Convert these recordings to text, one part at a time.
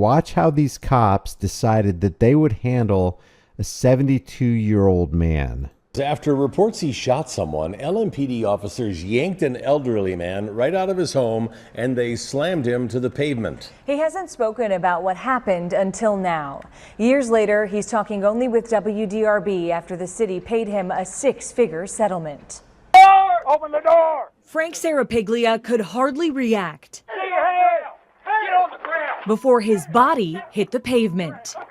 Watch how these cops decided that they would handle a 72-year-old man. After reports he shot someone, LMPD officers yanked an elderly man right out of his home and they slammed him to the pavement. He hasn't spoken about what happened until now. Years later, he's talking only with WDRB after the city paid him a 6-figure settlement. Open the door! Frank Serapiglia could hardly react Get on the ground! before his body hit the pavement. Oh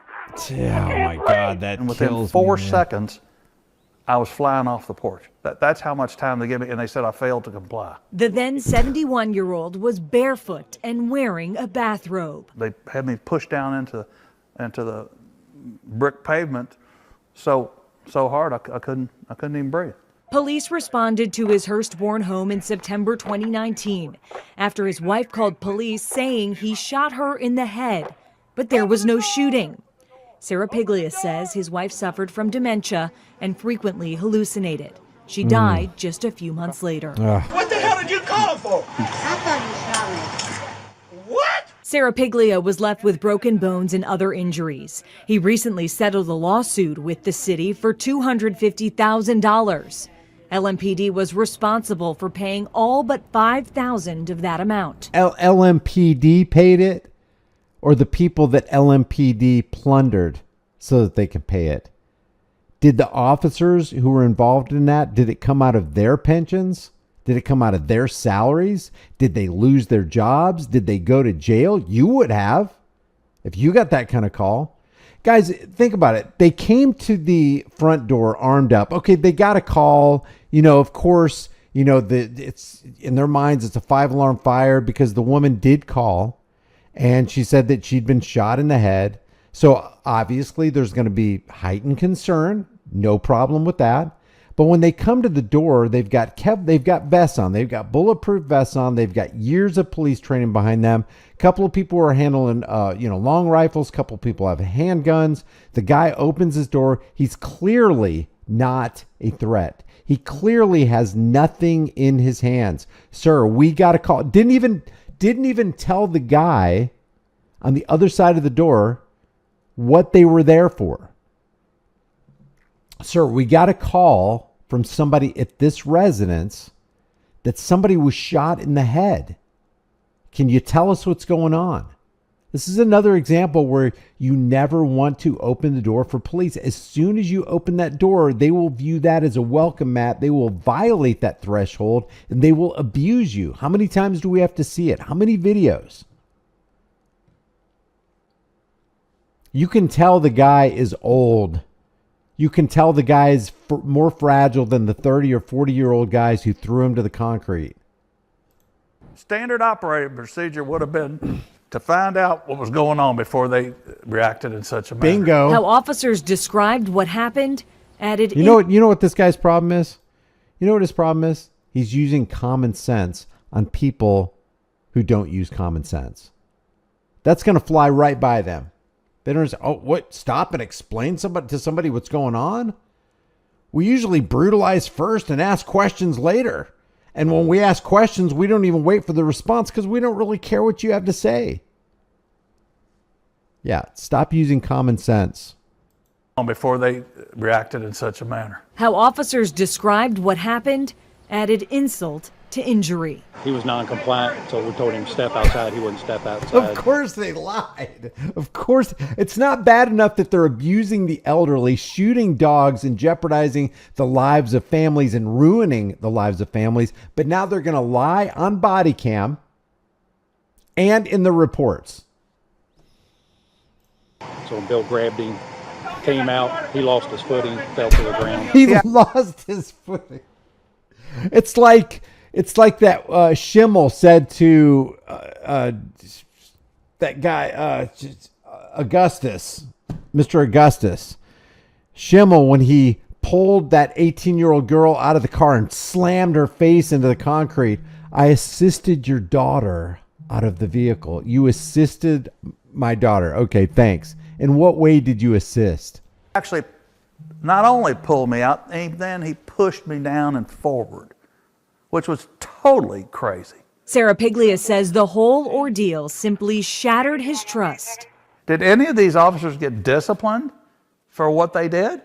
my God, that And within kills 4 me, man. seconds, I was flying off the porch. That's how much time they gave me, and they said I failed to comply. The then 71-year-old was barefoot and wearing a bathrobe. They had me pushed down into the brick pavement so hard I couldn't even breathe. Police responded to his Hurstbourne home in September 2019 after his wife called police saying he shot her in the head, but there was no shooting. Serapiglia says his wife suffered from dementia and frequently hallucinated. She died just a few months later. What the hell did you call him for? I thought you shot me. What? Serapiglia was left with broken bones and other injuries. He recently settled a lawsuit with the city for $250,000. LMPD was responsible for paying all but $5,000 of that amount. LMPD paid it, or the people that LMPD plundered so that they could pay it? Did the officers who were involved in that, did it come out of their pensions? Did it come out of their salaries? Did they lose their jobs? Did they go to jail? You would have if you got that kind of call. Guys, think about it. They came to the front door armed up. Okay, they got a call. Of course, it's in their minds, it's a 5-alarm fire because the woman did call and she said that she'd been shot in the head. So obviously there's going to be heightened concern. No problem with that. But when they come to the door, they've got vests on. They've got bulletproof vests on. They've got years of police training behind them. A couple of people are handling, long rifles. A couple of people have handguns. The guy opens his door. He's clearly not a threat. He clearly has nothing in his hands. Sir, we got a call. Didn't even tell the guy on the other side of the door what they were there for. Sir, we got a call from somebody at this residence that somebody was shot in the head. Can you tell us what's going on? This is another example where you never want to open the door for police. As soon as you open that door, they will view that as a welcome mat. They will violate that threshold and they will abuse you. How many times do we have to see it? How many videos? You can tell the guy is old. You can tell the guy is more fragile than the 30 or 40-year-old guys who threw him to the concrete. Standard operating procedure would have been to find out what was going on before they reacted in such a manner. Bingo. How officers described what happened added You know what this guy's problem is? You know what his problem is? He's using common sense on people who don't use common sense. That's going to fly right by them. They don't just, stop and explain to somebody what's going on? We usually brutalize first and ask questions later. And when we ask questions, we don't even wait for the response because we don't really care what you have to say. Yeah, stop using common sense. Before they reacted in such a manner. How officers described what happened added insult to injury. He was non-compliant, so we told him to step outside. He wouldn't step outside. Of course they lied. Of course. It's not bad enough that they're abusing the elderly, shooting dogs and jeopardizing the lives of families and ruining the lives of families. But now they're going to lie on body cam and in the reports. So Bill grabbed him, came out. He lost his footing, fell to the ground. He lost his footing. It's like that Schimmel said to that guy, Augustus, Mr. Augustus. Schimmel, when he pulled that 18-year-old girl out of the car and slammed her face into the concrete, I assisted your daughter out of the vehicle. You assisted my daughter. Okay, thanks. In what way did you assist? Actually, not only pulled me out, then he pushed me down and forward, which was totally crazy. Serapiglia says the whole ordeal simply shattered his trust Did any of these officers get disciplined for what they did?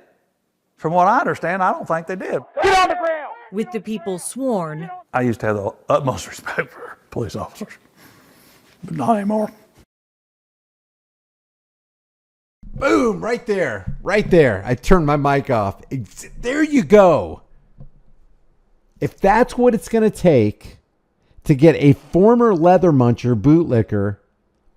From what I understand, I don't think they did. Get on the ground! With the people sworn, I used to have the utmost respect for police officers, but not anymore. Boom, right there. Right there. I turned my mic off. There you go. If that's what it's going to take to get a former leather muncher bootlicker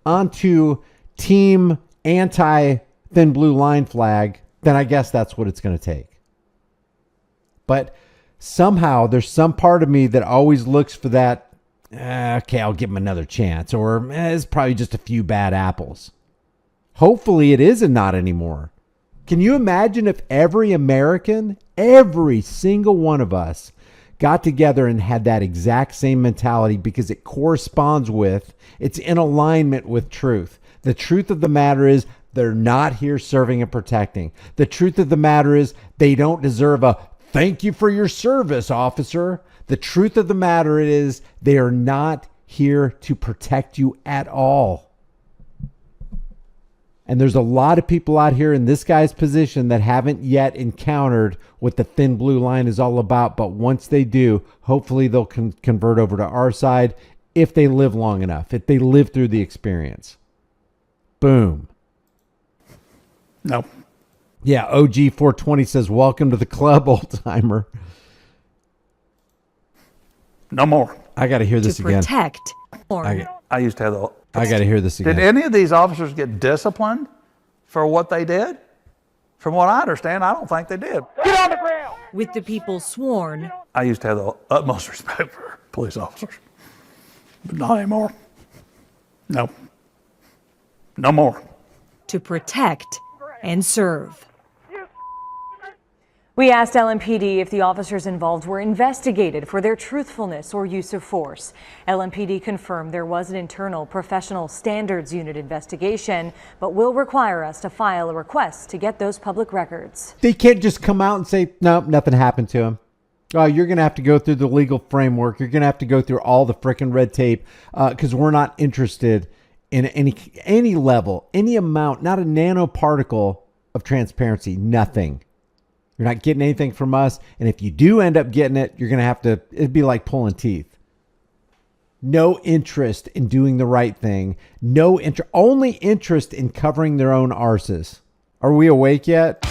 onto team anti-thin blue line flag, then I guess that's what it's going to take. But somehow there's some part of me that always looks for that, okay, I'll give him another chance. Or it's probably just a few bad apples. Hopefully it is not anymore. Can you imagine if every American, every single one of us got together and had that exact same mentality because it corresponds with, it's in alignment with truth. The truth of the matter is they're not here serving and protecting. The truth of the matter is they don't deserve a thank you for your service, officer. The truth of the matter is they are not here to protect you at all. And there's a lot of people out here in this guy's position that haven't yet encountered what the thin blue line is all about. But once they do, hopefully they'll convert over to our side if they live long enough, if they live through the experience. Boom. No. Yeah, OG 420 says, welcome to the club, old timer. No more. I got to hear this to again. protect. I used to have the... I got to hear this again. Did any of these officers get disciplined for what they did? From what I understand, I don't think they did. Get on the ground! With the people sworn, I used to have the utmost respect for police officers, but not anymore. No. No more. to protect and serve. We asked LMPD if the officers involved were investigated for their truthfulness or use of force. LMPD confirmed there was an internal professional standards unit investigation, but will require us to file a request to get those public records. They can't just come out and say, no, nothing happened to him. Oh, you're going to have to go through the legal framework. You're going to have to go through all the frickin' red tape because we're not interested in any level, any amount, not a nanoparticle of transparency, nothing. You're not getting anything from us. And if you do end up getting it, you're going to have to, it'd be like pulling teeth. No interest in doing the right thing. Only interest in covering their own arses. Are we awake yet?